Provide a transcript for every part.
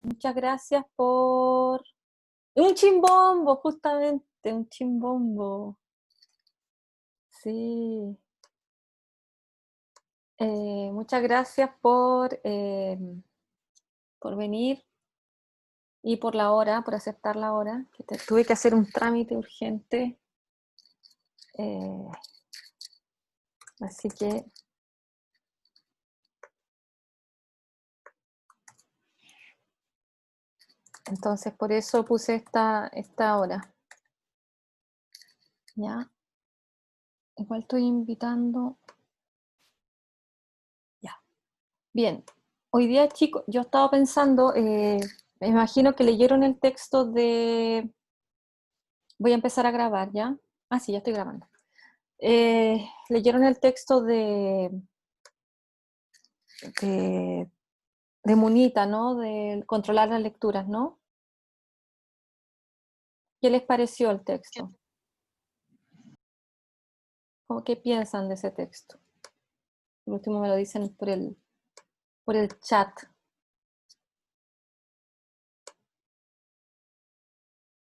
Muchas gracias por... Un chimbombo, justamente, un chimbombo. Sí. Muchas gracias por venir y por la hora, por aceptar la hora. Tuve que hacer un trámite urgente. Así que... Entonces, por eso puse esta hora. ¿Ya? Igual estoy invitando... Ya. Bien. Hoy día, chicos, yo estaba pensando, me imagino que leyeron el texto de... Voy a empezar a grabar, ¿ya? Ah, sí, ya estoy grabando. Leyeron el texto de, de Munita, ¿no? De controlar las lecturas, ¿no? ¿Qué les pareció el texto? ¿Cómo qué piensan de ese texto? Por último me lo dicen por el chat.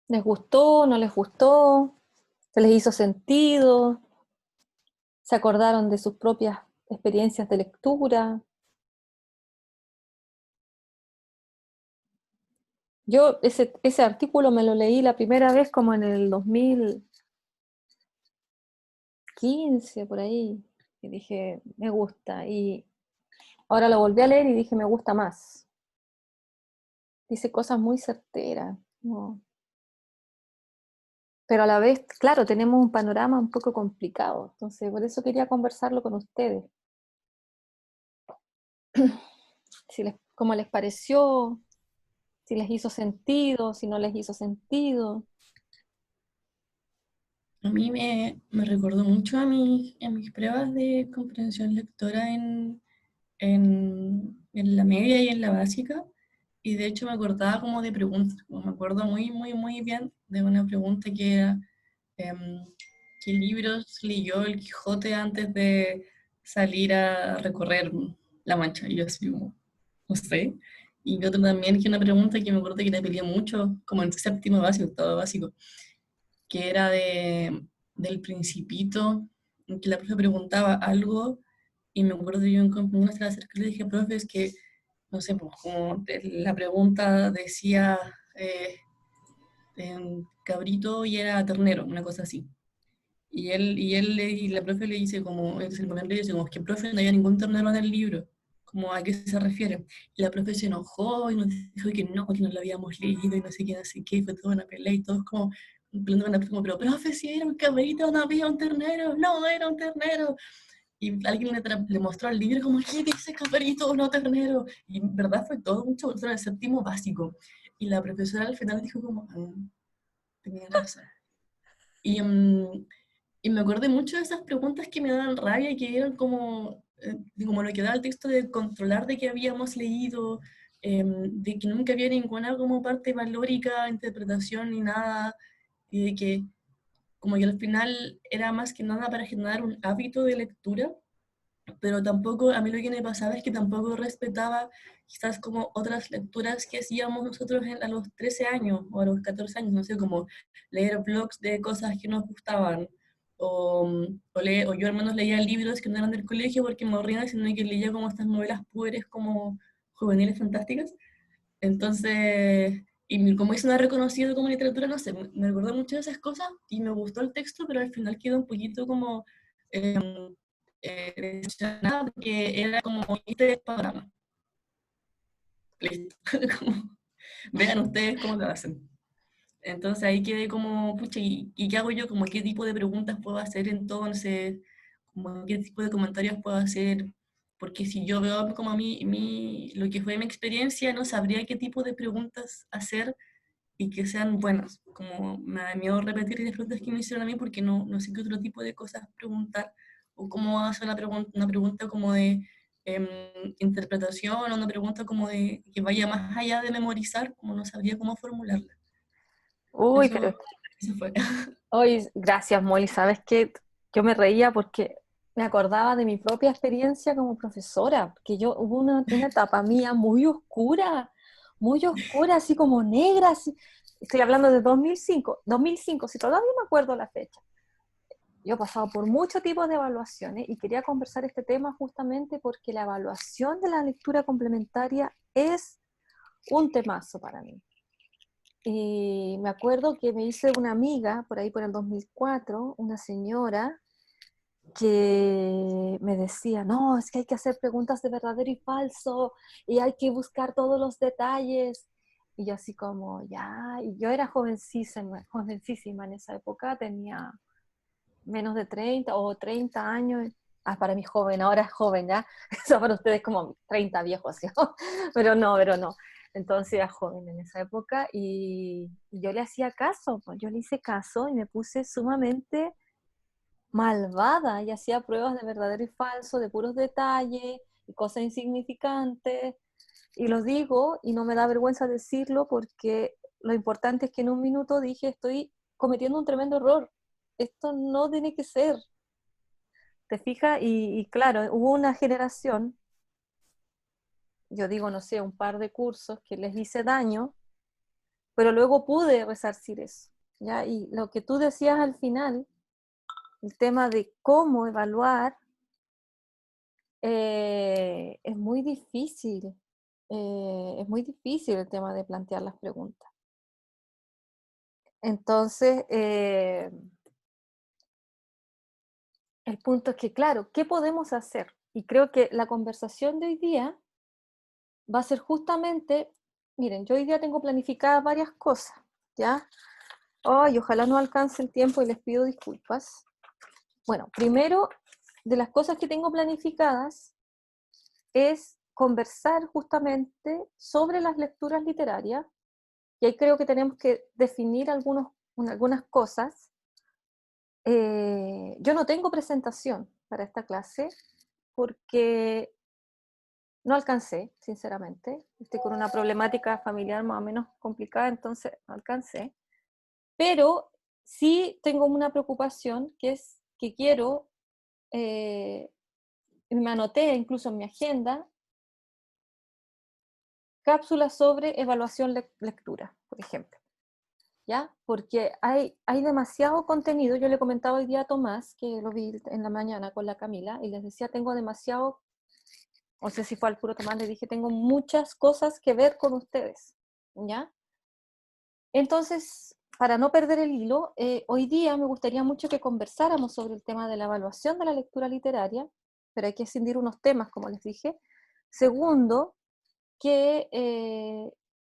¿Les gustó? ¿No les gustó? ¿Se les hizo sentido? ¿Se acordaron de sus propias experiencias de lectura? Yo ese artículo me lo leí la primera vez como en el 2015, por ahí, y dije, me gusta. Y ahora lo volví a leer y dije, me gusta más. Dice cosas muy certeras, ¿no? Pero a la vez, claro, tenemos un panorama un poco complicado. Entonces, por eso quería conversarlo con ustedes. ¿Cómo les pareció? Si les hizo sentido, si no les hizo sentido. A mí me recordó mucho a mis pruebas de comprensión lectora en la media y en la básica. Y de hecho me acordaba como de preguntas, como me acuerdo muy bien de una pregunta que era, em, ¿qué libros leyó el Quijote antes de salir a recorrer la Mancha? Y yo así como, no sé. Y otro también, que una pregunta que me acuerdo que la peleé mucho, como en séptimo básico, octavo básico, que era del Principito, en que la profe preguntaba algo, y me acuerdo que yo un compañero se le acercó y le dije, profe, es que, no sé, pues como la pregunta decía cabrito y era ternero, una cosa así. Y la profe le dice como, entonces el papel le dice como, es que profe no había ningún ternero en el libro, como a qué se refiere. Y la profe se enojó y nos dijo que no lo habíamos leído y no sé qué, fue toda una pelea y todos como, peleando con la profe, como, pero profe, si era un cabrito, no había un ternero, no era un ternero. Y alguien le mostró el libro como, ¿qué dice cabrito, no ternero? Y en verdad fue todo mucho, en el séptimo básico. Y la profesora al final dijo como, tenía razón. Y, y me acordé mucho de esas preguntas que me daban rabia y que eran como lo que daba el texto de controlar de que habíamos leído, de que nunca había ninguna como parte valórica, interpretación ni nada, y de que como que al final era más que nada para generar un hábito de lectura, pero tampoco, a mí lo que me pasaba es que tampoco respetaba quizás como otras lecturas que hacíamos nosotros a los 13 años o a los 14 años, no sé, como leer blogs de cosas que nos gustaban, o yo al menos leía libros que no eran del colegio porque me aburrían, sino que leía como estas novelas pueres como juveniles fantásticas. Entonces, como eso no es reconocido como literatura, no sé, me recordó mucho de esas cosas y me gustó el texto, pero al final quedó un poquito como decepcionada porque era como este panorama. Listo. Como, vean ustedes cómo lo hacen. Entonces ahí quedé como, pucha, ¿y qué hago yo? Como qué tipo de preguntas puedo hacer entonces, como qué tipo de comentarios puedo hacer, porque si yo veo como a lo que fue mi experiencia, no sabría qué tipo de preguntas hacer y que sean buenas. Como me da miedo repetir las preguntas que me hicieron a mí porque no sé qué otro tipo de cosas preguntar, o cómo hacer una pregunta como de em, interpretación, o una pregunta como de que vaya más allá de memorizar, como no sabría cómo formularla. Uy, Eso, pero eso fue. hoy, gracias, Molly. ¿Sabes qué? Yo me reía porque me acordaba de mi propia experiencia como profesora, que yo hubo una etapa mía muy oscura, así como negra, así. Estoy hablando de 2005, si todavía me acuerdo la fecha. Yo he pasado por muchos tipos de evaluaciones y quería conversar este tema justamente porque la evaluación de la lectura complementaria es un temazo para mí. Y me acuerdo que me hice una amiga, por ahí por el 2004, una señora que me decía, no, es que hay que hacer preguntas de verdadero y falso, y hay que buscar todos los detalles. Y yo así como, ya, y yo era jovencísima en esa época, tenía menos de 30 o 30 años. Ah, para mí joven, ahora es joven, ¿ya? Eso para ustedes como 30 viejos, ¿sí? Pero no, pero no. Entonces era joven en esa época y yo le hacía caso, pues yo le hice caso y me puse sumamente malvada y hacía pruebas de verdadero y falso, de puros detalles y cosas insignificantes. Y lo digo y no me da vergüenza decirlo porque lo importante es que en un minuto dije, estoy cometiendo un tremendo error. Esto no tiene que ser. ¿Te fijas? Y claro, hubo una generación, yo digo, no sé, un par de cursos que les hice daño, pero luego pude resarcir eso. ¿Ya? Y lo que tú decías al final, el tema de cómo evaluar, es muy difícil. Es muy difícil el tema de plantear las preguntas. Entonces, el punto es que, claro, ¿qué podemos hacer? Y creo que la conversación de hoy día va a ser justamente, miren, yo hoy día tengo planificadas varias cosas, ¿ya? Ay, ojalá no alcance el tiempo y les pido disculpas. Bueno, primero, de las cosas que tengo planificadas es conversar justamente sobre las lecturas literarias, y ahí creo que tenemos que definir algunas cosas. Yo no tengo presentación para esta clase porque no alcancé, sinceramente. Estoy con una problemática familiar más o menos complicada, entonces no alcancé. Pero sí tengo una preocupación que es que quiero, eh, me anoté incluso en mi agenda, cápsulas sobre evaluación lectura, por ejemplo. ¿Ya? Porque hay demasiado contenido. Yo le comentaba hoy día a Tomás, que lo vi en la mañana con la Camila, y les decía, tengo demasiado, no sé si fue al puro Tomás, le dije, tengo muchas cosas que ver con ustedes, ¿ya? Entonces, para no perder el hilo, hoy día me gustaría mucho que conversáramos sobre el tema de la evaluación de la lectura literaria, pero hay que escindir unos temas, como les dije. Segundo, que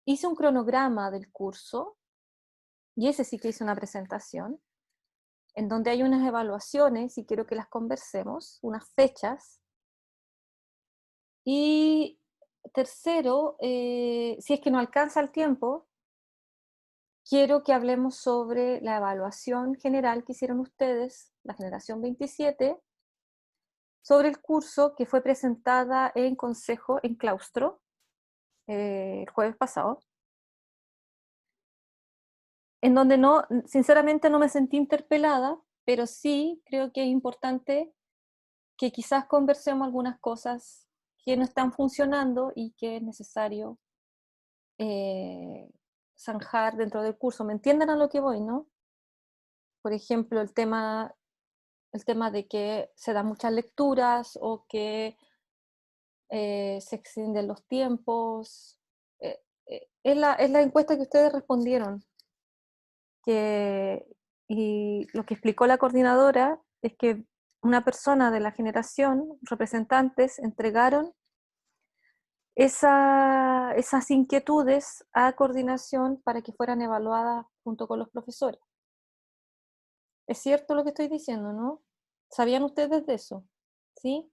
hice un cronograma del curso, y ese sí que hice una presentación, en donde hay unas evaluaciones, y quiero que las conversemos, unas fechas. Y tercero, si es que no alcanza el tiempo, quiero que hablemos sobre la evaluación general que hicieron ustedes, la generación 27, sobre el curso que fue presentada en consejo, en claustro, el jueves pasado, en donde no, sinceramente no me sentí interpelada, pero sí creo que es importante que quizás conversemos algunas cosas que no están funcionando y que es necesario eh, zanjar dentro del curso. ¿Me entienden a lo que voy, no? Por ejemplo, el tema de que se dan muchas lecturas o que se extienden los tiempos. Es la encuesta que ustedes respondieron. Que, y lo que explicó la coordinadora es que una persona de la generación, representantes, entregaron esas inquietudes a coordinación para que fueran evaluadas junto con los profesores. Es cierto lo que estoy diciendo, ¿no? ¿Sabían ustedes de eso? ¿Sí?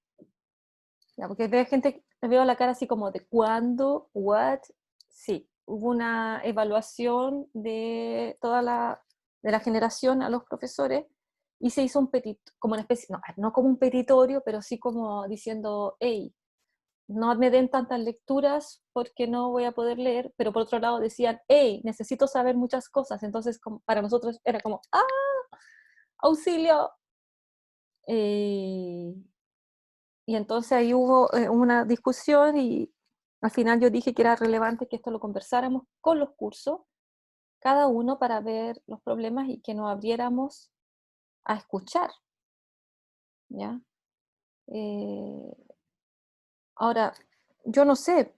Ya, porque veo gente, veo la cara así como de ¿cuándo? ¿What? Sí, hubo una evaluación de de la generación a los profesores y se hizo un como una especie, no como un petitorio, pero sí como diciendo, hey, no me den tantas lecturas porque no voy a poder leer, pero por otro lado decían, hey, necesito saber muchas cosas, entonces para nosotros era como, ¡ah! ¡Auxilio! Eh, y entonces ahí hubo una discusión Al final yo dije que era relevante que esto lo conversáramos con los cursos, cada uno para ver los problemas y que nos abriéramos a escuchar, ¿ya? Ahora, yo no sé,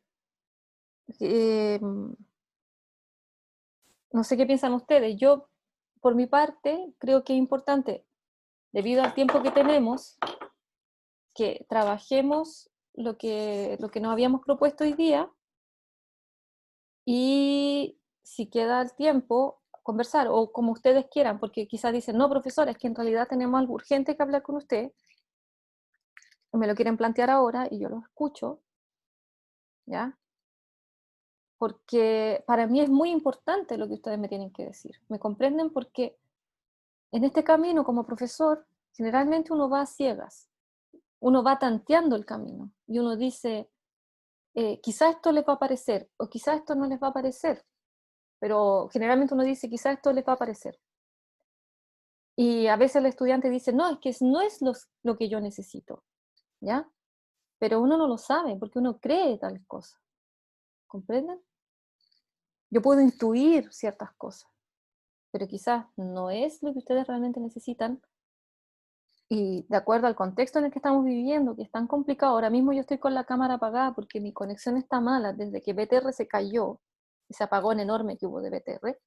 no sé qué piensan ustedes. Yo, por mi parte, creo que es importante, debido al tiempo que tenemos, que trabajemos lo que nos habíamos propuesto hoy día y si queda el tiempo, conversar, o como ustedes quieran, porque quizás dicen, no, profesora, es que en realidad tenemos algo urgente que hablar con usted, me lo quieren plantear ahora y yo lo escucho, ¿ya? Porque para mí es muy importante lo que ustedes me tienen que decir. ¿Me comprenden? Porque en este camino como profesor, generalmente uno va a ciegas, uno va tanteando el camino y uno dice, quizá esto les va a parecer o quizá esto no les va a parecer, pero generalmente uno dice, quizá esto les va a parecer. Y a veces el estudiante dice, no, es que no es lo que yo necesito, ¿ya? Pero uno no lo sabe porque uno cree tal cosa, ¿comprenden? Yo puedo intuir ciertas cosas, pero quizás no es lo que ustedes realmente necesitan. Y de acuerdo al contexto en el que estamos viviendo, que es tan complicado, ahora mismo yo estoy con la cámara apagada porque mi conexión está mala desde que BTR se cayó, ese apagón enorme que hubo de BTR.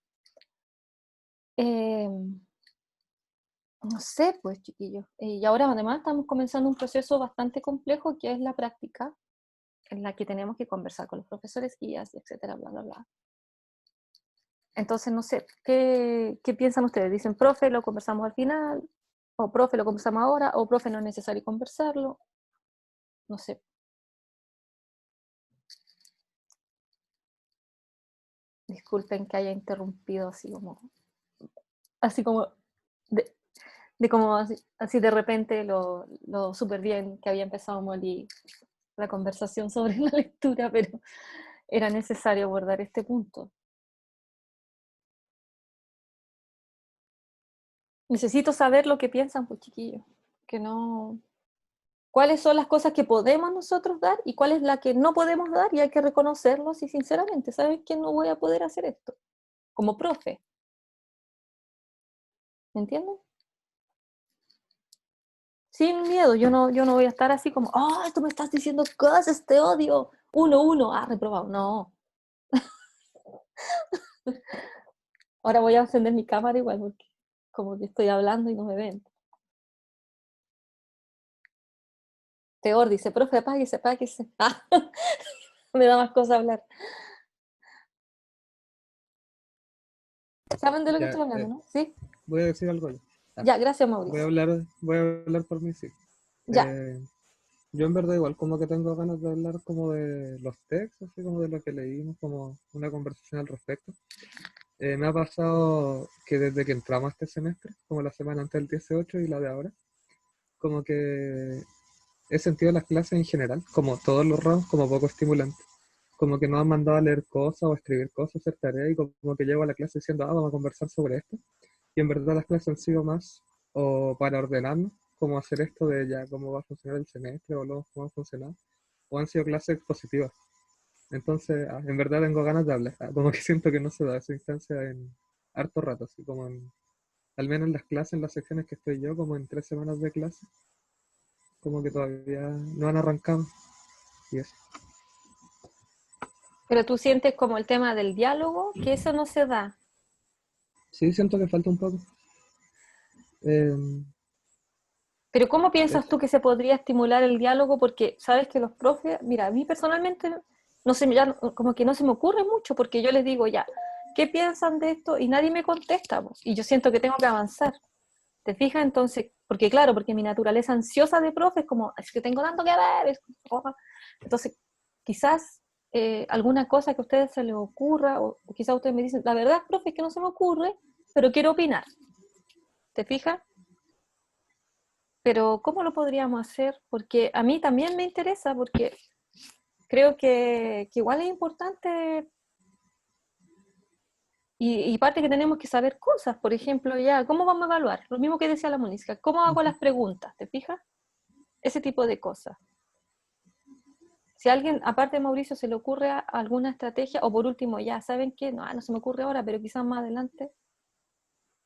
No sé, pues chiquillos. Y ahora además estamos comenzando un proceso bastante complejo que es la práctica, en la que tenemos que conversar con los profesores, guías, etcétera, bla, bla, bla. Entonces, no sé, ¿qué piensan ustedes? Dicen, profe, lo conversamos al final, o profe, lo conversamos ahora, o profe, no es necesario conversarlo. No sé. Disculpen que haya interrumpido así como, de como así de repente lo súper bien que había empezado Molly la conversación sobre la lectura, pero era necesario abordar este punto. Necesito saber lo que piensan, pues chiquillos, que no... ¿Cuáles son las cosas que podemos nosotros dar y cuál es la que no podemos dar? Y hay que reconocerlos y sinceramente, ¿saben que no voy a poder hacer esto? Como profe, ¿me entienden? Sin miedo, yo no voy a estar así como, oh, tú me estás diciendo cosas, te odio. Uno, reprobado. No. Ahora voy a encender mi cámara igual porque como que estoy hablando y no me ven. Peor, dice, profe, apáguese, apáguese. Me da más cosa hablar. ¿Saben de lo que Ya, estoy hablando, no? ¿Sí? voy a decir algo yo. Ah, Ya, gracias, voy a Mauricio. hablar por mí, sí. Ya. Yo en verdad igual como que tengo ganas de hablar como de los textos, así como de lo que leímos, como una conversación al respecto. Me ha pasado que desde que entramos este semestre, como la semana antes del 18 y la de ahora, como que he sentido las clases en general, como todos los ramos, como poco estimulantes. Como que nos han mandado a leer cosas o a escribir cosas, hacer tareas, y como que llego a la clase diciendo, vamos a conversar sobre esto. Y en verdad las clases han sido más o para ordenarnos, cómo hacer esto de ya cómo va a funcionar el semestre o luego cómo va a funcionar, o han sido clases expositivas. Entonces, en verdad tengo ganas de hablar, como que siento que no se da esa instancia en harto rato, así como al menos en las clases, en las secciones que estoy yo, como en 3 semanas de clase, como que todavía no han arrancado, y eso. Pero tú sientes como el tema del diálogo, que eso no se da. Sí, siento que falta un poco. Pero ¿cómo piensas Eso. tú que se podría estimular el diálogo? Porque sabes que los profes, mira, a mí personalmente no se, ya, como que no se me ocurre mucho, porque yo les digo ya, ¿qué piensan de esto? Y nadie me contesta, pues, y yo siento que tengo que avanzar. ¿Te fijas? Entonces, porque claro, porque mi naturaleza ansiosa de profe es como, es que tengo tanto que ver. Entonces, quizás alguna cosa que a ustedes se les ocurra, o quizás ustedes me dicen, la verdad, profe, es que no se me ocurre, pero quiero opinar. ¿Te fijas? Pero ¿cómo lo podríamos hacer? Porque a mí también me interesa, porque creo que igual es importante y parte que tenemos que saber cosas. Por ejemplo, ya, ¿cómo vamos a evaluar? Lo mismo que decía la Mónica, ¿cómo hago Ujú. las preguntas? ¿Te fijas? Ese tipo de cosas. Si a alguien, aparte de Mauricio, se le ocurre alguna estrategia, o por último, ya, ¿saben qué? No, no se me ocurre ahora, pero quizás más adelante,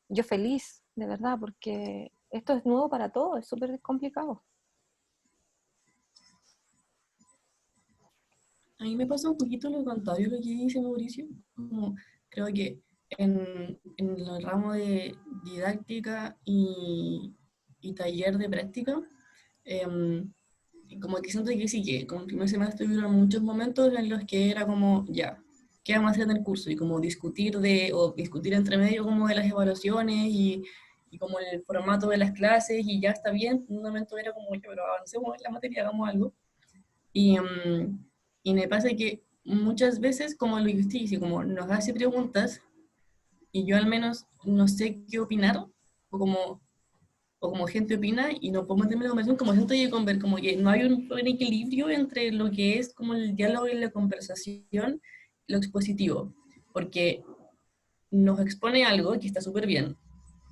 yo feliz, de verdad, porque esto es nuevo para todos, es súper complicado. A mí me pasa un poquito lo contrario lo que dice Mauricio. Como, creo que en el ramo de didáctica y taller de práctica, em, como que siento que sí, que como primer semestre hubieron muchos momentos en los que era como, ya, ¿qué vamos a hacer en el curso? Y como o discutir entre medio como de las evaluaciones y como el formato de las clases y ya está bien. En un momento era como, ya, pero avancemos en la materia, hagamos algo. Y, y me pasa que muchas veces, como lo que usted dice, como nos hace preguntas y yo al menos no sé qué opinar, o como, o como gente opina y no puedo meterme en la conversación, como siento que, como que no hay un equilibrio entre lo que es como el diálogo y la conversación, lo expositivo, porque nos expone algo que está súper bien,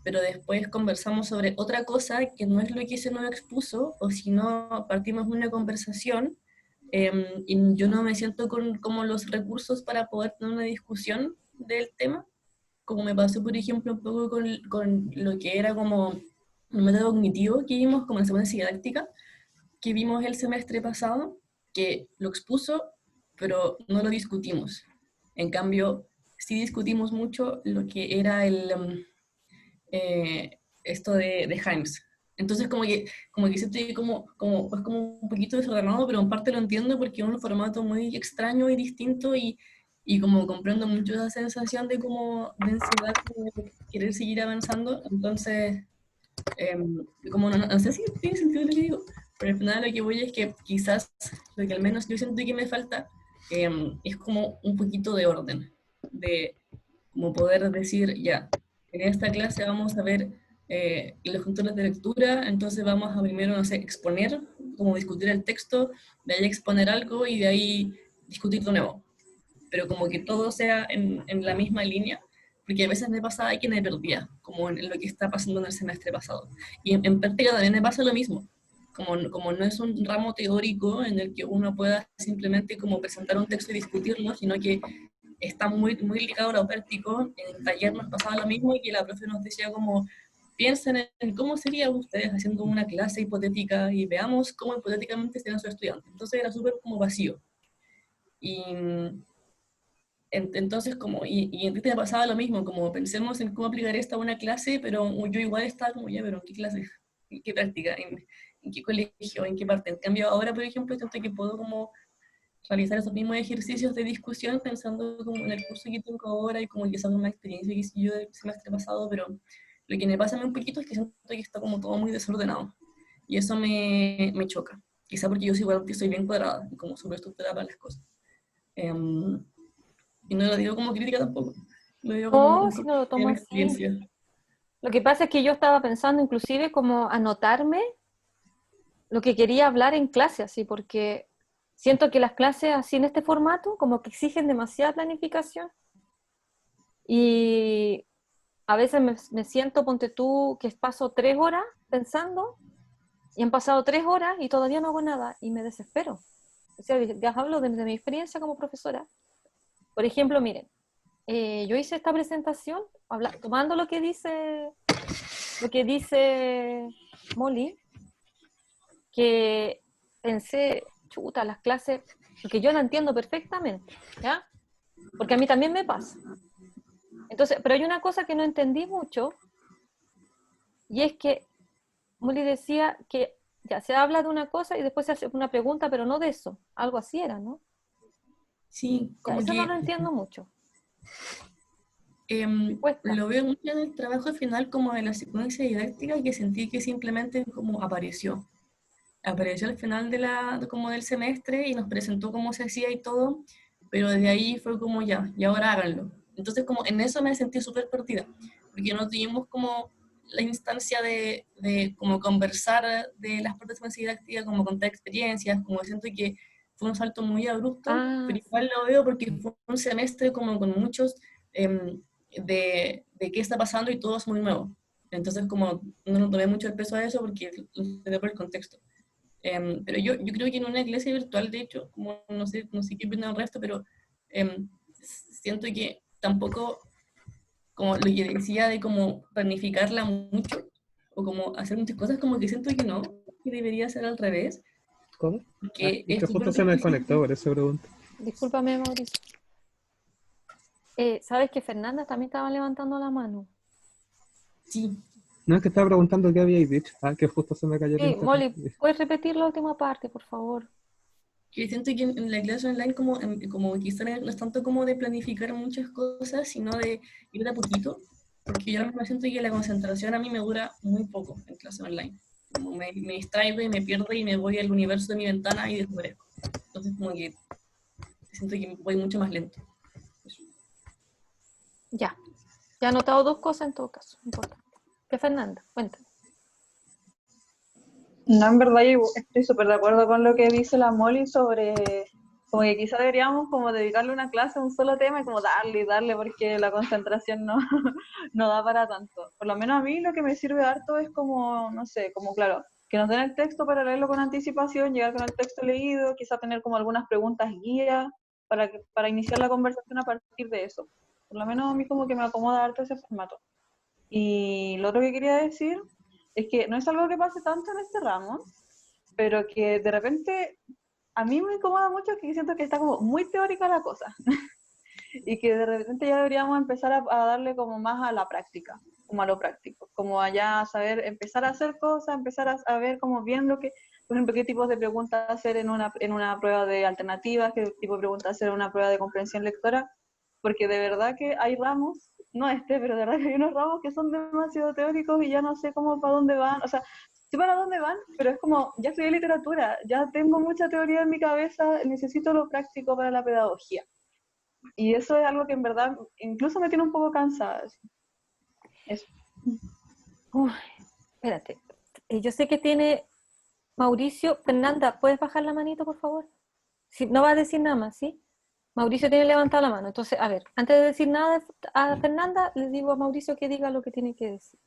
pero después conversamos sobre otra cosa que no es lo que se nos expuso, o si no partimos de una conversación y yo no me siento con como los recursos para poder tener una discusión del tema, como me pasó, por ejemplo, un poco con lo que era como un método cognitivo que vimos como en la segunda didáctica, que vimos el semestre pasado, que lo expuso, pero no lo discutimos. En cambio, sí discutimos mucho lo que era esto de Himes. Entonces como que siento que es como un poquito desordenado, pero en parte lo entiendo porque es un formato muy extraño y distinto y como comprendo mucho esa sensación de como de ansiedad, como de querer seguir avanzando. Entonces, como no sé si tiene sentido lo que digo, pero al final lo que voy es que quizás lo que al menos yo siento que me falta es como un poquito de orden, de como poder decir, ya, en esta clase vamos a ver los controles de lectura, entonces vamos a primero, no sé, exponer, como discutir el texto, de ahí exponer algo y de ahí discutir de nuevo. Pero como que todo sea en la misma línea, porque a veces me pasaba que me perdía, como en lo que está pasando en el semestre pasado. Y en práctica también me pasa lo mismo. Como no es un ramo teórico en el que uno pueda simplemente como presentar un texto y discutirlo, sino que está muy ligado a lo práctico. En el taller nos pasaba lo mismo y que la profe nos decía como, piensen en cómo serían ustedes haciendo una clase hipotética y veamos cómo hipotéticamente serían sus estudiantes. Entonces era súper como vacío. Y entonces como, y en Twitter me pasaba lo mismo, como pensemos en cómo aplicar esto a una clase, pero yo igual estaba como, ya, pero ¿en qué clase? ¿En qué práctica? En qué colegio? ¿En qué parte? En cambio ahora, por ejemplo, siento que puedo como realizar esos mismos ejercicios de discusión pensando como en el curso que tengo ahora y como que esa es una experiencia que hice yo del semestre pasado, pero lo que me pasa a mí un poquito es que siento que está como todo muy desordenado y eso me choca. Quizá porque yo soy igual que soy bien cuadrada y como súper estructurada para las cosas. Y no lo digo como crítica tampoco, lo digo como No, si no lo tomo una así. experiencia. Lo que pasa es que yo estaba pensando inclusive como anotarme lo que quería hablar en clase, así, porque siento que las clases así en este formato como que exigen demasiada planificación y a veces me siento, ponte tú, que paso 3 horas pensando y han pasado 3 horas y todavía no hago nada y me desespero. O sea, ya hablo de mi experiencia como profesora. Por ejemplo, miren, yo hice esta presentación tomando lo que dice Molly, que pensé, chuta, las clases, porque yo la entiendo perfectamente, ¿ya? Porque a mí también me pasa. Entonces, pero hay una cosa que no entendí mucho, y es que Molly decía que ya se habla de una cosa y después se hace una pregunta, pero no de eso. Algo así era, ¿no? Sí, Ya, como eso no que lo entiendo mucho. Me cuesta. lo veo mucho en el trabajo final como de la secuencia didáctica que sentí que simplemente como apareció al final como del semestre y nos presentó cómo se hacía y todo, pero de ahí fue como ya, y ahora háganlo. Entonces como en eso me sentí súper perdida, porque no tuvimos como la instancia de como conversar de las partes más didácticas, como contar experiencias, como siento que fue un salto muy abrupto, Ah, pero sí. igual lo veo porque fue un semestre como con muchos de qué está pasando y todo es muy nuevo. Entonces como no tomé mucho el peso a eso porque lo tomé por el contexto. Pero yo creo que en una clase virtual, de hecho, como no sé qué opinan el resto, pero siento que tampoco, como lo que decía de como planificarla mucho, o como hacer muchas cosas, como que siento que no, que debería ser al revés, ¿Cómo? Ah, que es es que súper justo se me difícil. desconectó, por eso pregunto. Discúlpame, Mauricio. ¿Sabes que Fernanda también estaba levantando la mano? Sí, No, es que estaba preguntando qué habíais dicho. Ah, que justo se me cayó el Sí, internet. Molly, ¿puedes repetir la última parte, por favor? que siento que en la clase online como quizá no es tanto como de planificar muchas cosas, sino de ir de a poquito, porque yo ahora mismo siento que la concentración a mí me dura muy poco en clase online. Como me distraigo y me pierdo y me voy al universo de mi ventana y desaparezco. Entonces como que siento que voy mucho más lento. Eso. Ya. Ya he anotado dos cosas en todo caso. Importante. ¿Qué, Fernanda? Cuéntame. No, en verdad yo estoy súper de acuerdo con lo que dice la Molly sobre como que quizá deberíamos como dedicarle una clase a un solo tema y como darle y darle porque la concentración no, no da para tanto. Por lo menos a mí lo que me sirve harto es como, no sé, como claro, que nos den el texto para leerlo con anticipación, llegar con el texto leído, quizá tener como algunas preguntas guía para iniciar la conversación a partir de eso. Por lo menos a mí como que me acomoda harto ese formato. Y lo otro que quería decir es que no es algo que pase tanto en este ramo, pero que de repente a mí me incomoda mucho que siento que está como muy teórica la cosa y que de repente ya deberíamos empezar a darle como más a la práctica, como a lo práctico, como allá a saber, empezar a hacer cosas, empezar a ver como bien lo que, por ejemplo, qué tipos de preguntas hacer en una prueba de alternativas, qué tipo de preguntas hacer en una prueba de comprensión lectora, porque de verdad que hay ramos, no este, pero de verdad que hay unos ramos que son demasiado teóricos y ya no sé cómo para dónde van, o sea, sí para dónde van, pero es como, ya estudié literatura, ya tengo mucha teoría en mi cabeza, necesito lo práctico para la pedagogía. Y eso es algo que en verdad incluso me tiene un poco cansada. Eso. Uy, espérate. Yo sé que tiene Mauricio. Fernanda, ¿puedes bajar la manito, por favor? Si, no va a decir nada más, ¿sí? Mauricio tiene levantada la mano. Entonces, a ver, antes de decir nada a Fernanda, le digo a Mauricio que diga lo que tiene que decir.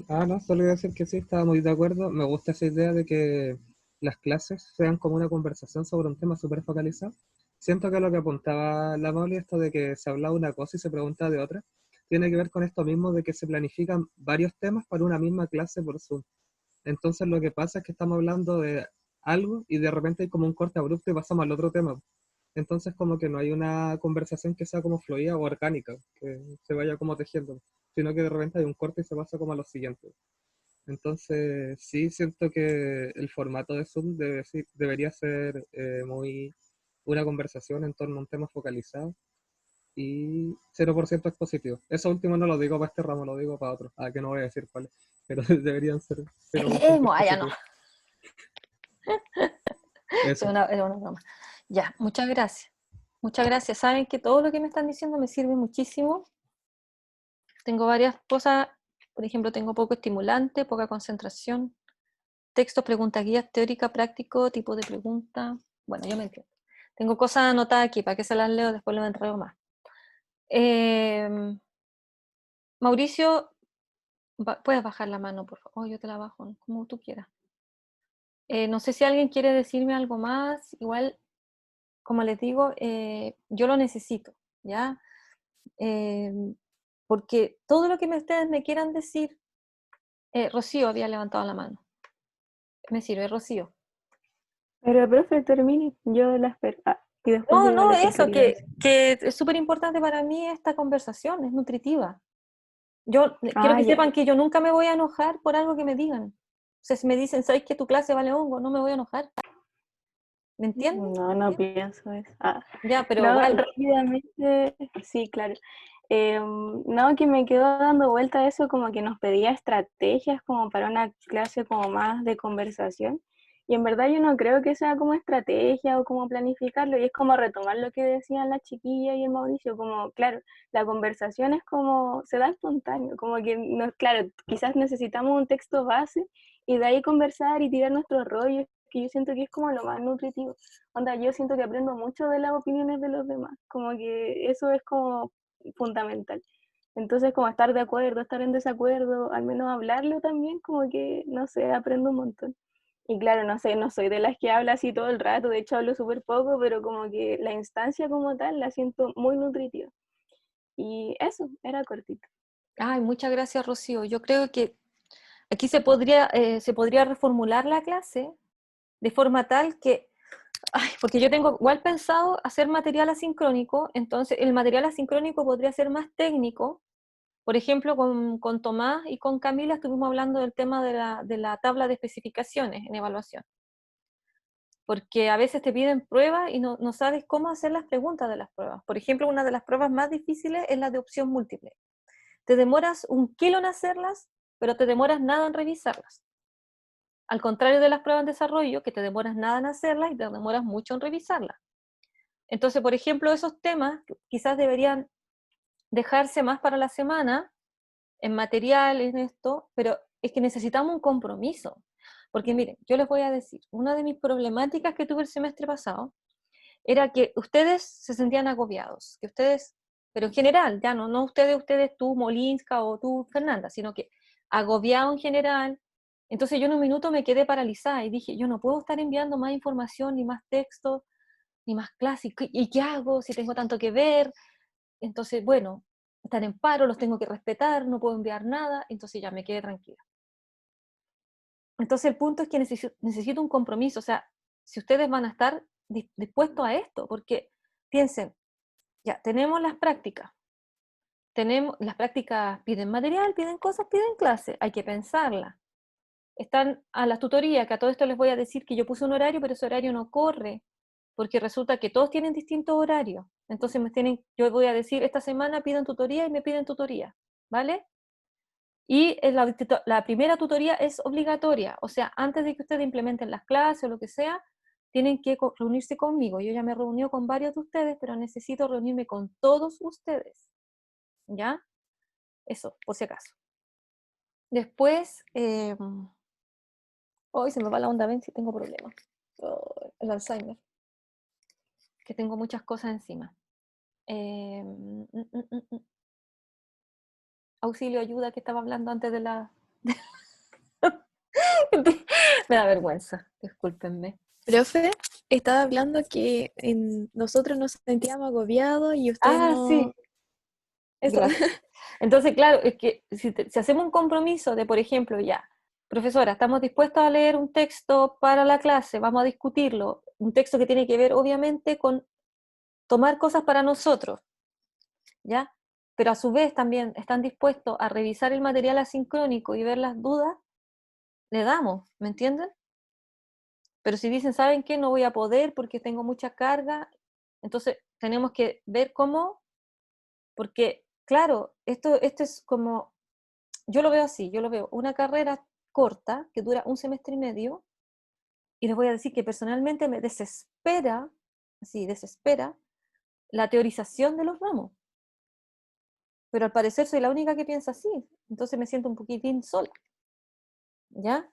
Ah, no, solo iba a decir que sí, estaba muy de acuerdo. Me gusta esa idea de que las clases sean como una conversación sobre un tema súper focalizado. Siento que lo que apuntaba la Molly, esto de que se hablaba una cosa y se preguntaba de otra, tiene que ver con esto mismo de que se planifican varios temas para una misma clase por Zoom. Entonces lo que pasa es que estamos hablando de algo y de repente hay como un corte abrupto y pasamos al otro tema. Entonces como que no hay una conversación que sea como fluida o orgánica, que se vaya como tejiendo, sino que de repente hay un corte y se pasa como a lo siguiente. Entonces sí siento que el formato de Zoom debería ser muy una conversación en torno a un tema focalizado y 0% expositivo. Eso último no lo digo para este ramo, lo digo para otro. Ah, que no voy a decir cuáles, pero deberían ser 0% Ya no. expositivo. Eso. Era una broma. Ya, muchas gracias. Muchas gracias. Saben que todo lo que me están diciendo me sirve muchísimo. Tengo varias cosas. Por ejemplo, tengo poco estimulante, poca concentración. Texto, preguntas, guías, teórica, práctico, tipo de pregunta. Bueno, yo me entiendo. Tengo cosas anotadas aquí, para que se las leo, después lo entrego más. Mauricio, puedes bajar la mano, por favor. Oh, yo te la bajo, ¿no? Como tú quieras. No sé si alguien quiere decirme algo más. Igual, como les digo, yo lo necesito, ¿ya? Eh, porque todo lo que ustedes me quieran decir, Rocío había levantado la mano. Me sirve, Rocío. Pero, profe, termine, yo la espero. Ah, y después No, digo no, lo que eso, quería decir. que es súper importante para mí esta conversación, es nutritiva. Yo quiero Ah, que ya. sepan que yo nunca me voy a enojar por algo que me digan. O sea, si me dicen, ¿sabes que tu clase vale hongo? No me voy a enojar. ¿Me entienden? No, no pienso eso. Ah, Ya, pero no, igual. rápidamente, sí, claro. No, que me quedó dando vuelta a eso, como que nos pedía estrategias como para una clase como más de conversación. Y en verdad yo no creo que sea como estrategia o como planificarlo, y es como retomar lo que decían la chiquilla y el Mauricio, como, claro, la conversación es como, se da espontáneo, como que, no, claro, quizás necesitamos un texto base y de ahí conversar y tirar nuestros rollos, que yo siento que es como lo más nutritivo. Onda, yo siento que aprendo mucho de las opiniones de los demás, como que eso es como fundamental. Entonces, como estar de acuerdo, estar en desacuerdo, al menos hablarlo también, como que, no sé, aprendo un montón. Y claro, no sé, no soy de las que habla así todo el rato, de hecho hablo súper poco, pero como que la instancia como tal la siento muy nutritiva. Y eso, era cortito. Ay, muchas gracias, Rocío. Yo creo que aquí se podría reformular la clase de forma tal que, ay, porque yo tengo igual pensado hacer material asincrónico, entonces el material asincrónico podría ser más técnico. Por ejemplo, con Tomás y con Camila estuvimos hablando del tema de la tabla de especificaciones en evaluación, porque a veces te piden pruebas y no sabes cómo hacer las preguntas de las pruebas. Por ejemplo, una de las pruebas más difíciles es la de opción múltiple. Te demoras 1 kilo en hacerlas, pero te demoras nada en revisarlas. Al contrario de las pruebas en desarrollo, que te demoras nada en hacerlas y te demoras mucho en revisarlas. Entonces, por ejemplo, esos temas quizás deberían dejarse más para la semana, en material, en esto, pero es que necesitamos un compromiso. Porque miren, yo les voy a decir, una de mis problemáticas que tuve el semestre pasado era que ustedes se sentían agobiados, que ustedes, pero en general, ya no ustedes, tú Molinska o tú Fernanda, sino que agobiado en general. Entonces yo en un minuto me quedé paralizada y dije, yo no puedo estar enviando más información, ni más texto, ni más clases, ¿y qué hago si tengo tanto que ver? Entonces, bueno, están en paro, los tengo que respetar, no puedo enviar nada, entonces ya me quedé tranquila. Entonces el punto es que necesito un compromiso, o sea, si ustedes van a estar dispuestos a esto, porque piensen, ya, tenemos las prácticas, piden material, piden cosas, piden clase, hay que pensarlas. Están a las tutorías, que a todo esto les voy a decir que yo puse un horario, pero ese horario no corre, porque resulta que todos tienen distintos horarios. Entonces yo voy a decir, esta semana piden tutoría y me piden tutoría, ¿vale? Y la primera tutoría es obligatoria, o sea, antes de que ustedes implementen las clases o lo que sea, tienen que reunirse conmigo. Yo ya me reunió con varios de ustedes, pero necesito reunirme con todos ustedes, ¿ya? Eso, por si acaso. Después, hoy se me va la onda, ven si tengo problemas. Oh, el Alzheimer, que tengo muchas cosas encima. Auxilio, ayuda, que estaba hablando antes de la... Me da vergüenza, discúlpenme. Profe, estaba hablando que nosotros nos sentíamos agobiados y usted no... Sí, Eso. gracias. Entonces, claro, es que si hacemos un compromiso de, por ejemplo, ya, profesora, estamos dispuestos a leer un texto para la clase, vamos a discutirlo, un texto que tiene que ver, obviamente, con tomar cosas para nosotros, ¿ya? Pero a su vez también están dispuestos a revisar el material asincrónico y ver las dudas, le damos, ¿me entienden? Pero si dicen, ¿saben qué? No voy a poder porque tengo mucha carga, entonces tenemos que ver cómo, porque, claro, esto es como, yo lo veo así, yo lo veo una carrera corta que dura 1 semestre y medio, y les voy a decir que personalmente me desespera, así, desespera, la teorización de los ramos. Pero al parecer soy la única que piensa así, entonces me siento un poquitín sola, ¿ya?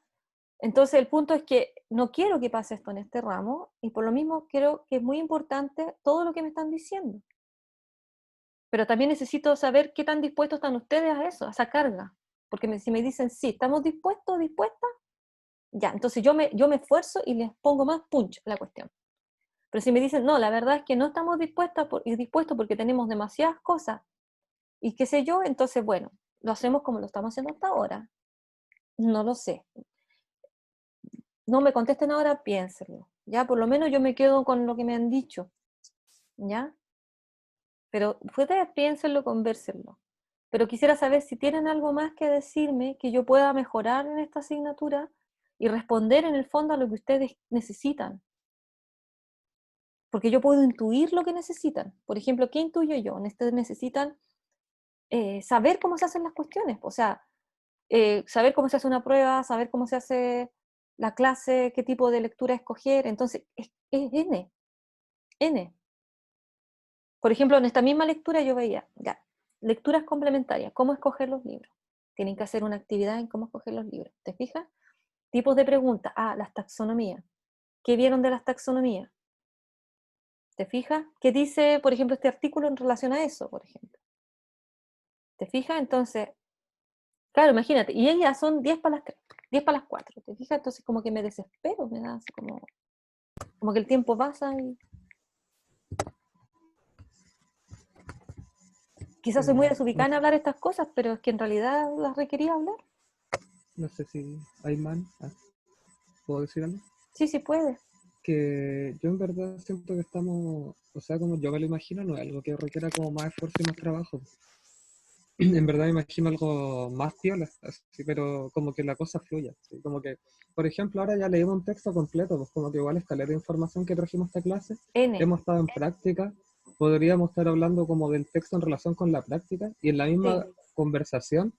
Entonces el punto es que no quiero que pase esto en este ramo, y por lo mismo creo que es muy importante todo lo que me están diciendo. Pero también necesito saber qué tan dispuestos están ustedes a eso, a esa carga. Porque si me dicen, sí, estamos dispuestos, dispuestas, ya, entonces yo me esfuerzo y les pongo más punch a la cuestión. Pero si me dicen, no, la verdad es que no estamos dispuestos porque tenemos demasiadas cosas, y qué sé yo, entonces, bueno, lo hacemos como lo estamos haciendo hasta ahora. No lo sé. No me contesten ahora, piénsenlo. Ya, por lo menos yo me quedo con lo que me han dicho. ¿Ya? Pero ustedes piénsenlo, convérsenlo. Pero quisiera saber si tienen algo más que decirme que yo pueda mejorar en esta asignatura y responder en el fondo a lo que ustedes necesitan. Porque yo puedo intuir lo que necesitan. Por ejemplo, ¿qué intuyo yo? Ustedes necesitan saber cómo se hacen las cuestiones. O sea, saber cómo se hace una prueba, saber cómo se hace la clase, qué tipo de lectura escoger. Entonces, es N. Por ejemplo, en esta misma lectura yo veía, ya, lecturas complementarias, cómo escoger los libros. Tienen que hacer una actividad en cómo escoger los libros. ¿Te fijas? Tipos de preguntas. Las taxonomías. ¿Qué vieron de las taxonomías? ¿Te fijas? ¿Qué dice, por ejemplo, este artículo en relación a eso, por ejemplo? ¿Te fijas? Entonces, claro, imagínate, y ellas son 10 para las 3. 10 para las 4, ¿te fijas? Entonces como que me desespero, me da así como que el tiempo pasa y quizás soy muy No desubicada en sé, hablar estas cosas, pero es que en realidad las requería hablar. no sé si hay man. ¿Puedo decir algo? Sí, sí puede. Que yo en verdad siento que estamos, o sea, como yo me lo imagino, no es algo que requiera como más esfuerzo y más trabajo. En verdad me imagino algo más piola, así, pero como que la cosa fluya, así, como que, por ejemplo, ahora ya leímos un texto completo, pues como que igual escalera de información que trajimos a esta clase, N. hemos estado en práctica, podríamos estar hablando como del texto en relación con la práctica, y en la misma Sí, conversación,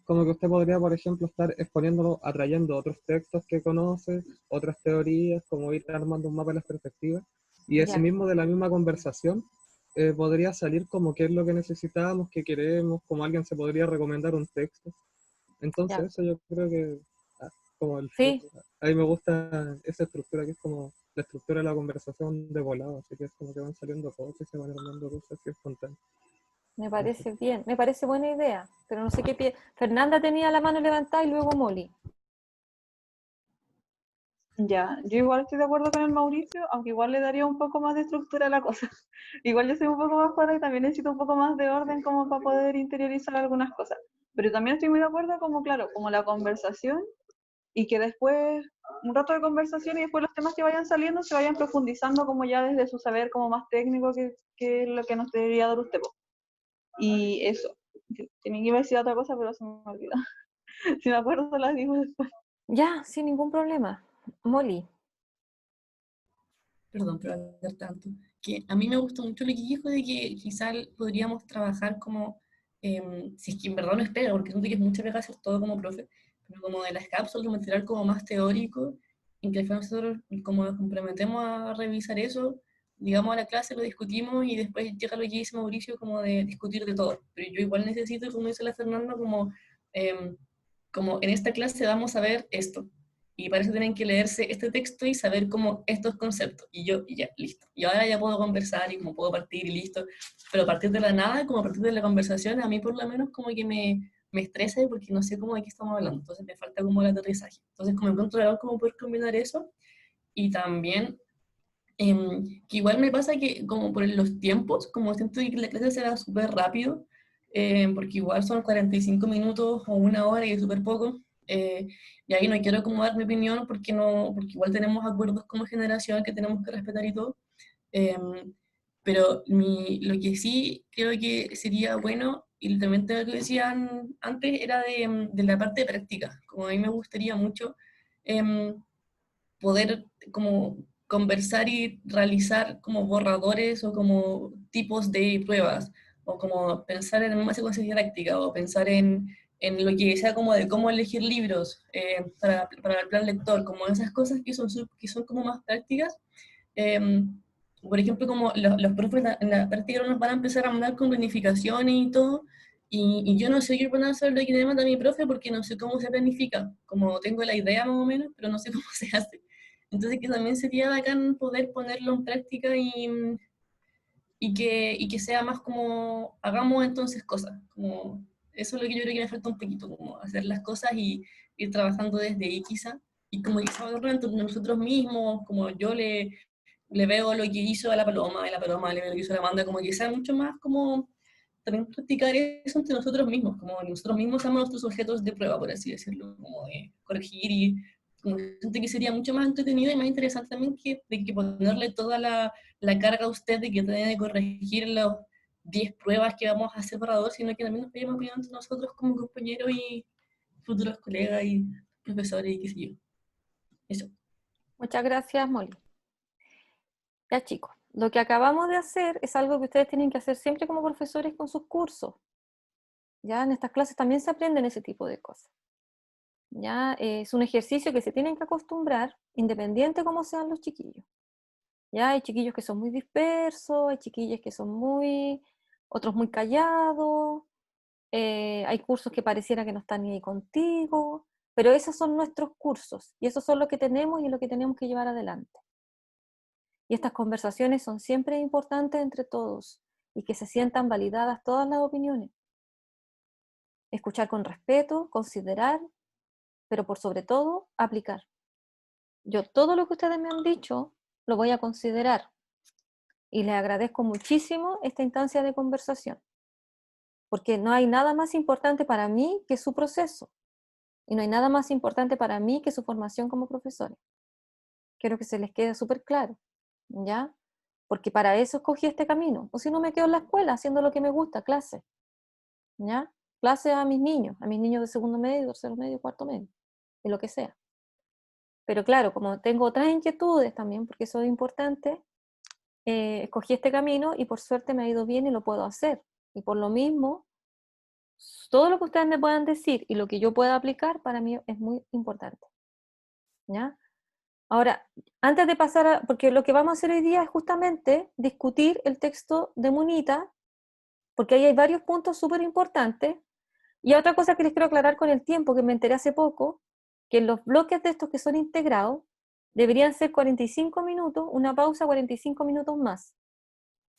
como que usted podría, por ejemplo, estar exponiéndolo, atrayendo otros textos que conoce, otras teorías, como ir armando un mapa de las perspectivas, y ese ya, mismo de la misma conversación podría salir como qué es lo que necesitamos, qué queremos, como alguien se podría recomendar un texto. Entonces ya. eso yo creo que como el flow. Sí, A mí me gusta esa estructura que es como la estructura de la conversación de volado, así que es como que van saliendo cosas y se van armando cosas así espontáneas. me No sé. parece bien, me parece buena idea, pero no sé qué pie. Fernanda tenía la mano levantada y luego Molly. Ya, yo igual estoy de acuerdo con el Mauricio, aunque igual le daría un poco más de estructura a la cosa. Igual yo soy un poco más para y también necesito un poco más de orden como para poder interiorizar algunas cosas. Pero también estoy muy de acuerdo como, claro, como la conversación y que después, un rato de conversación y después los temas que vayan saliendo se vayan profundizando como ya desde su saber como más técnico que lo que nos debería dar usted, po. Y eso, tenía que iba a decir otra cosa, pero se me olvidó. Si me acuerdo, la digo después. Ya, sin ningún problema. Molly, Perdón por hablar tanto, que a mí me gustó mucho lo que dijo de que quizás podríamos trabajar como, si es que en verdad no es pega, porque siento que es mucha pega hacer todo como profe, pero como de las cápsulas, un material como más teórico, en que al final nosotros como nos comprometemos a revisar eso, digamos a la clase, lo discutimos y después llega lo que dice Mauricio como de discutir de todo, pero yo igual necesito, como dice la Fernanda, em, como en esta clase vamos a ver esto, y para eso tienen que leerse este texto y saber como estos conceptos. Y yo, y ya, listo. Y ahora ya puedo conversar y como puedo partir y listo. Pero a partir de la nada, como a partir de la conversación, a mí por lo menos como que me estresa porque no sé cómo de qué estamos hablando. Entonces me falta como el aterrizaje. Entonces como encuentro algo como poder combinar eso. Y también que igual me pasa que como por los tiempos, como siento que la clase se va súper rápido, porque igual son 45 minutos o una hora y es súper poco, eh, y ahí no quiero como dar mi opinión porque, no, porque igual tenemos acuerdos como generación que tenemos que respetar y todo, eh, pero lo que sí creo que sería bueno, y también lo que decían antes, era de la parte de práctica, como a mí me gustaría mucho poder como conversar y realizar como borradores o como tipos de pruebas, o como pensar en una secuencia didáctica, o pensar en lo que sea como de cómo elegir libros para el plan lector, como esas cosas que son como más prácticas. Eh, por ejemplo, como los profes en la práctica nos van a empezar a mandar con planificaciones y todo, y yo no sé qué van a hacer lo que me manda mi profe porque no sé cómo se planifica, como tengo la idea más o menos, pero no sé cómo se hace. Entonces que también sería bacán poder ponerlo en práctica y que sea más como, hagamos entonces cosas, como, eso es lo que yo creo que me falta un poquito, como hacer las cosas y ir trabajando desde ahí quizá, y como quizá entre nosotros mismos, como yo le veo lo que hizo a la Paloma, y la Paloma le veo lo que hizo a la Amanda, como que sea mucho más como también practicar eso entre nosotros mismos, como que nosotros mismos somos nuestros objetos de prueba, por así decirlo, como de corregir y como que siento que sería mucho más entretenido y más interesante también de que ponerle toda la carga a usted de que tiene que corregir los 10 pruebas que vamos a hacer para dos, sino que también nos pedimos opinión entre nosotros como compañeros y futuros colegas y profesores y qué sé yo. Eso. muchas gracias, Molly. Ya chicos, lo que acabamos de hacer es algo que ustedes tienen que hacer siempre como profesores con sus cursos. Ya en estas clases también se aprenden ese tipo de cosas. Ya es un ejercicio que se tienen que acostumbrar, independiente cómo sean los chiquillos. Ya hay chiquillos que son muy dispersos, hay chiquillos que son otros muy callados, hay cursos que pareciera que no están ni ahí contigo, pero esos son nuestros cursos y esos son lo que tenemos y lo que tenemos que llevar adelante. Y estas conversaciones son siempre importantes entre todos y que se sientan validadas todas las opiniones. Escuchar con respeto, considerar pero por sobre todo, aplicar. Yo todo lo que ustedes me han dicho lo voy a considerar y les agradezco muchísimo esta instancia de conversación, porque no hay nada más importante para mí que su proceso y no hay nada más importante para mí que su formación como profesores. Quiero que se les quede súper claro, ¿ya? Porque para eso escogí este camino, o si no me quedo en la escuela haciendo lo que me gusta, clase, ¿ya? Clase a mis niños de segundo medio, tercero medio, cuarto medio, y lo que sea. Pero claro, como tengo otras inquietudes también, porque eso es importante, escogí este camino y por suerte me ha ido bien y lo puedo hacer. Y por lo mismo, todo lo que ustedes me puedan decir y lo que yo pueda aplicar para mí es muy importante, ¿ya? Ahora, antes de pasar a, porque lo que vamos a hacer hoy día es justamente discutir el texto de Munita, porque ahí hay varios puntos súper importantes. Y otra cosa que les quiero aclarar con el tiempo, que me enteré hace poco, que en los bloques de estos que son integrados, deberían ser 45 minutos, una pausa 45 minutos más.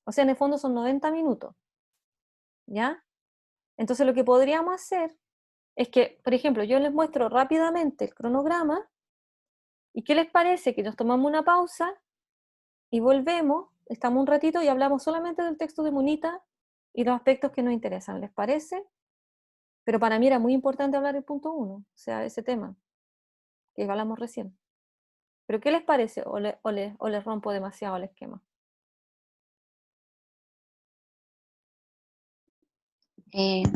O sea, en el fondo son 90 minutos, ¿ya? Entonces lo que podríamos hacer es que, por ejemplo, yo les muestro rápidamente el cronograma, y ¿qué les parece? Que nos tomamos una pausa y volvemos, estamos un ratito y hablamos solamente del texto de Munita y los aspectos que nos interesan, ¿les parece? Pero para mí era muy importante hablar el punto 1, o sea, ese tema que hablamos recién. ¿Pero qué les parece? ¿O les rompo demasiado el esquema?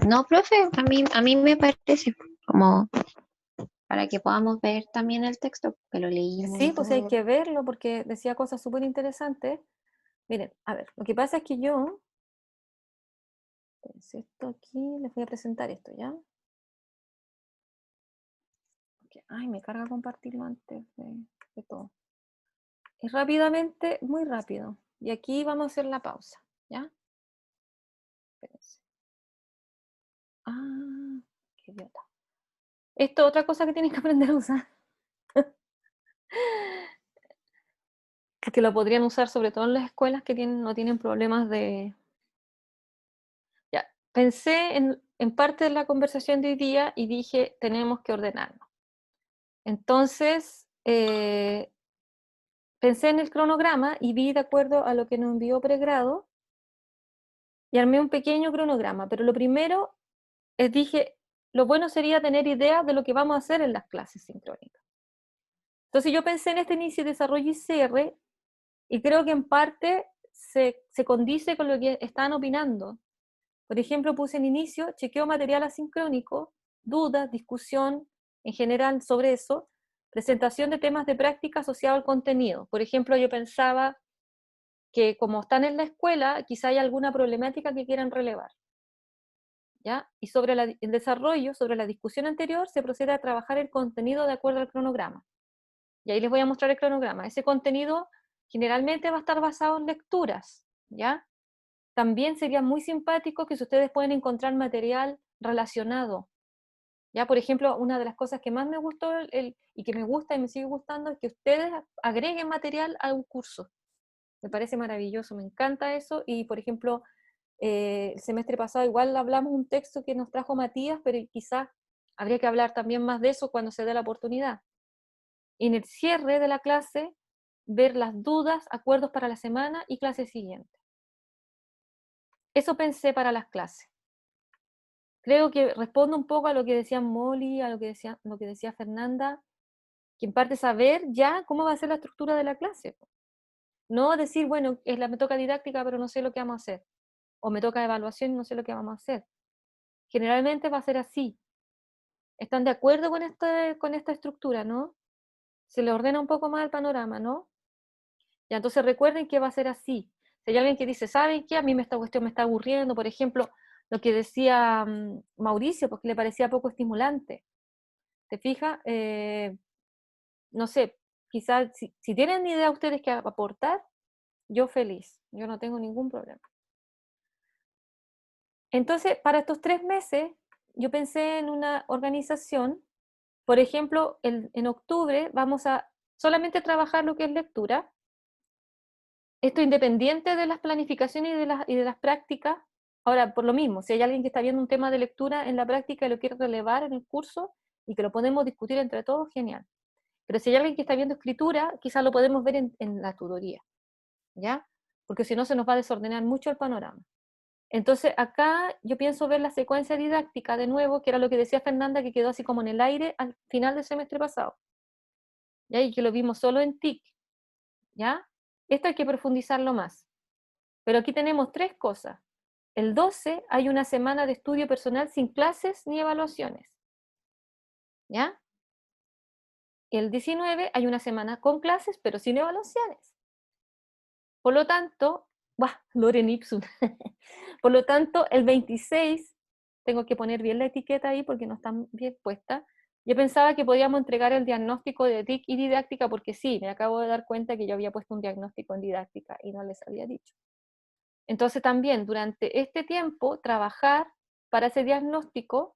No, profe, a mí me parece como para que podamos ver también el texto, que lo leímos Sí, y pues hay todo. que verlo porque decía cosas súper interesantes. Miren, a ver, lo que pasa es que yo, pues esto aquí, les voy a presentar esto, ¿ya? Ay, me carga compartirlo antes de todo. Y rápidamente, muy rápido. Y aquí vamos a hacer la pausa, ¿ya? Espérense. Ah, qué idiota. Esto, otra cosa que tienen que aprender a usar. Que lo podrían usar sobre todo en las escuelas que no tienen problemas de... Ya, pensé en parte de la conversación de hoy día y dije, tenemos que ordenarnos. Entonces, pensé en el cronograma y vi de acuerdo a lo que nos envió pregrado y armé un pequeño cronograma, pero lo primero dije, lo bueno sería tener idea de lo que vamos a hacer en las clases sincrónicas. Entonces yo pensé en este inicio de desarrollo ICR y creo que en parte se condice con lo que están opinando. Por ejemplo, puse en inicio, chequeo material asincrónico, dudas, discusión en general sobre eso, presentación de temas de práctica asociado al contenido. Por ejemplo, yo pensaba que como están en la escuela, quizá hay alguna problemática que quieran relevar, ¿ya? Y sobre el desarrollo, sobre la discusión anterior, se procede a trabajar el contenido de acuerdo al cronograma. Y ahí les voy a mostrar el cronograma. Ese contenido generalmente va a estar basado en lecturas, ¿ya? También sería muy simpático que si ustedes pueden encontrar material relacionado, ¿ya? Por ejemplo, una de las cosas que más me gustó y que me gusta y me sigue gustando es que ustedes agreguen material a un curso. Me parece maravilloso, me encanta eso. Y, por ejemplo, el semestre pasado igual hablamos un texto que nos trajo Matías, pero quizás habría que hablar también más de eso cuando se dé la oportunidad. Y en el cierre de la clase, ver las dudas, acuerdos para la semana y clase siguiente. Eso pensé para las clases. Creo que respondo un poco a lo que decía Molly, a lo que decía Fernanda, que en parte saber ya cómo va a ser la estructura de la clase. No decir, bueno, me toca didáctica, pero no sé lo que vamos a hacer. O me toca evaluación y no sé lo que vamos a hacer. Generalmente va a ser así. ¿Están de acuerdo con esta estructura, no? Se le ordena un poco más el panorama, ¿no? Ya, entonces recuerden que va a ser así. Si hay alguien que dice, ¿saben qué? A mí esta cuestión me está aburriendo, por ejemplo, lo que decía Mauricio, porque le parecía poco estimulante. ¿Te fijas? No sé, quizás si tienen idea ustedes que aportar, yo feliz, yo no tengo ningún problema. Entonces, para estos 3 meses, yo pensé en una organización. Por ejemplo, en octubre vamos a solamente trabajar lo que es lectura. Esto independiente de las planificaciones y de las prácticas. Ahora, por lo mismo, si hay alguien que está viendo un tema de lectura en la práctica y lo quiere relevar en el curso, y que lo podemos discutir entre todos, genial. Pero si hay alguien que está viendo escritura, quizás lo podemos ver en la tutoría, ¿ya? Porque si no se nos va a desordenar mucho el panorama. Entonces acá yo pienso ver la secuencia didáctica de nuevo, que era lo que decía Fernanda, que quedó así como en el aire al final del semestre pasado, ¿ya? Y que lo vimos solo en TIC, ¿ya? Esto hay que profundizarlo más. Pero aquí tenemos 3 cosas. El 12 hay una semana de estudio personal sin clases ni evaluaciones, ¿ya? El 19 hay una semana con clases, pero sin evaluaciones. Por lo tanto, Loren Ipsum. Por lo tanto, el 26, tengo que poner bien la etiqueta ahí porque no está bien puesta. Yo pensaba que podíamos entregar el diagnóstico de TIC y didáctica, porque sí, me acabo de dar cuenta que yo había puesto un diagnóstico en didáctica y no les había dicho. Entonces también, durante este tiempo, trabajar para ese diagnóstico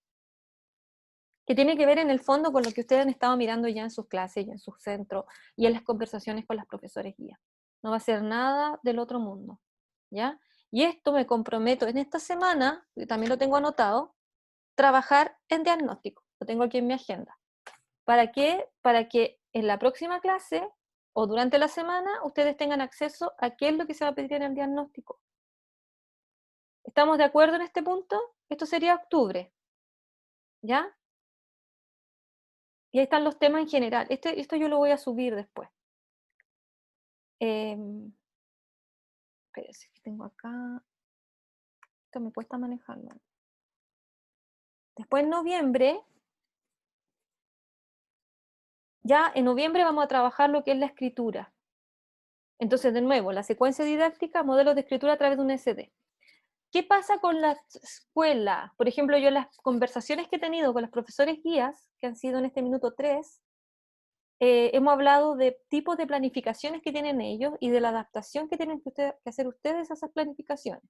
que tiene que ver en el fondo con lo que ustedes han estado mirando ya en sus clases y en sus centros y en las conversaciones con las profesores guías. No va a ser nada del otro mundo, ¿ya? Y esto me comprometo en esta semana, que también lo tengo anotado, trabajar en diagnóstico. Lo tengo aquí en mi agenda. ¿Para qué? Para que en la próxima clase o durante la semana ustedes tengan acceso a qué es lo que se va a pedir en el diagnóstico. ¿Estamos de acuerdo en este punto? Esto sería octubre, ¿ya? Y ahí están los temas en general. Esto yo lo voy a subir después. Espérense, que tengo acá. Esto me cuesta manejarlo. Después en noviembre, ya en noviembre vamos a trabajar lo que es la escritura. Entonces, de nuevo, la secuencia didáctica, modelos de escritura a través de un SD. ¿Qué pasa con la escuela? Por ejemplo, yo las conversaciones que he tenido con los profesores guías, que han sido en este minuto 3, hemos hablado de tipos de planificaciones que tienen ellos y de la adaptación que tienen que hacer ustedes a esas planificaciones.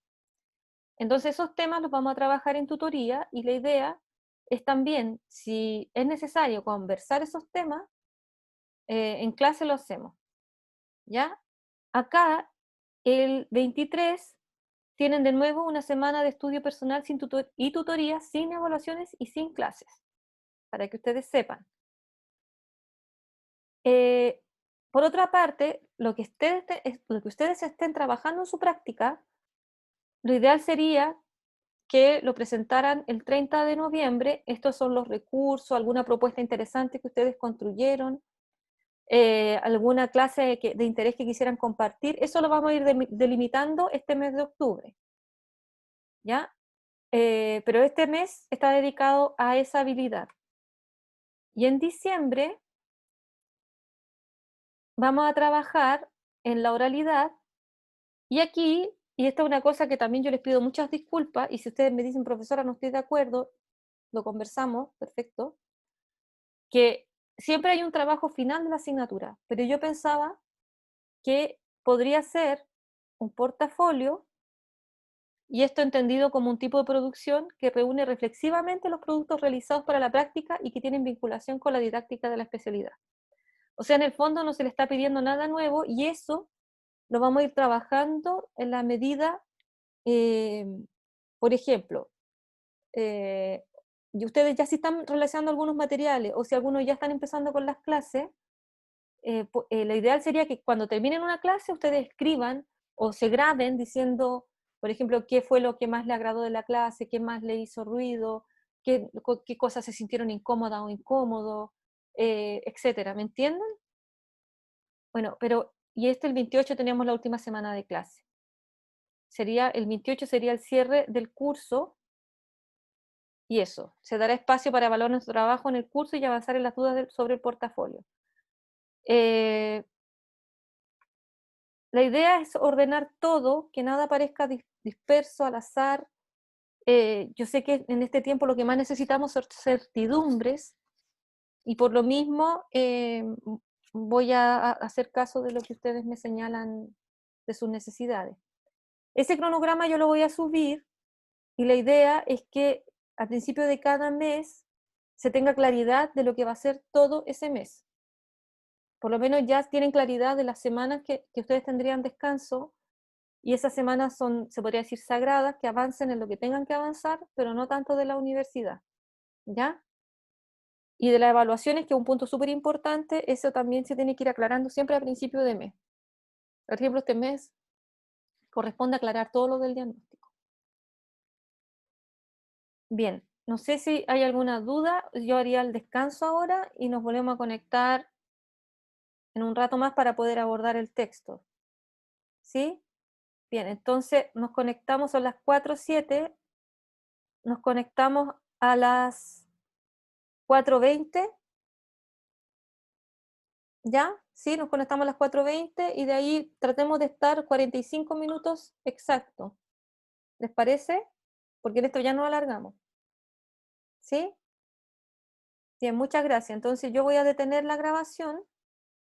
Entonces esos temas los vamos a trabajar en tutoría y la idea es también, si es necesario conversar esos temas, en clase lo hacemos, ¿ya? Acá, el 23, tienen de nuevo una semana de estudio personal y tutoría sin evaluaciones y sin clases, para que ustedes sepan. Por otra parte, lo que ustedes estén trabajando en su práctica, lo ideal sería que lo presentaran el 30 de noviembre. Estos son los recursos, alguna propuesta interesante que ustedes construyeron, alguna clase de interés que quisieran compartir. Eso lo vamos a ir delimitando este mes de octubre, ¿ya? Pero este mes está dedicado a esa habilidad. Y en diciembre vamos a trabajar en la oralidad, y aquí, y esta es una cosa que también yo les pido muchas disculpas, y si ustedes me dicen, profesora, no estoy de acuerdo, lo conversamos, perfecto, que siempre hay un trabajo final de la asignatura, pero yo pensaba que podría ser un portafolio, y esto entendido como un tipo de producción que reúne reflexivamente los productos realizados para la práctica y que tienen vinculación con la didáctica de la especialidad. O sea, en el fondo no se le está pidiendo nada nuevo, y eso lo vamos a ir trabajando en la medida, por ejemplo, y ustedes ya si están realizando algunos materiales o si algunos ya están empezando con las clases, lo ideal sería que cuando terminen una clase ustedes escriban o se graben diciendo, por ejemplo, qué fue lo que más le agradó de la clase, qué más le hizo ruido, qué cosas se sintieron incómodas o incómodos, etcétera. ¿Me entienden? Bueno, pero, y el 28 teníamos la última semana de clase. El 28 sería el cierre del curso, y eso, se dará espacio para evaluar nuestro trabajo en el curso y avanzar en las dudas sobre el portafolio. La idea es ordenar todo, que nada parezca disperso, al azar. Yo sé que en este tiempo lo que más necesitamos son certidumbres, y por lo mismo voy a hacer caso de lo que ustedes me señalan de sus necesidades. Ese cronograma yo lo voy a subir, y la idea es que al principio de cada mes se tenga claridad de lo que va a ser todo ese mes. Por lo menos ya tienen claridad de las semanas que ustedes tendrían descanso, y esas semanas son, se podría decir, sagradas, que avancen en lo que tengan que avanzar, pero no tanto de la universidad, ¿ya? Y de las evaluaciones, que es un punto súper importante, eso también se tiene que ir aclarando siempre a principio de mes. Por ejemplo, este mes corresponde aclarar todo lo del diagnóstico. Bien, no sé si hay alguna duda. Yo haría el descanso ahora y nos volvemos a conectar en un rato más para poder abordar el texto. ¿Sí? Bien, entonces nos conectamos a las 4:07, nos conectamos a las 4:20, ¿ya? Sí, nos conectamos a las 4:20 y de ahí tratemos de estar 45 minutos exactos. ¿Les parece? Porque en esto ya no alargamos. ¿Sí? Bien, muchas gracias. Entonces yo voy a detener la grabación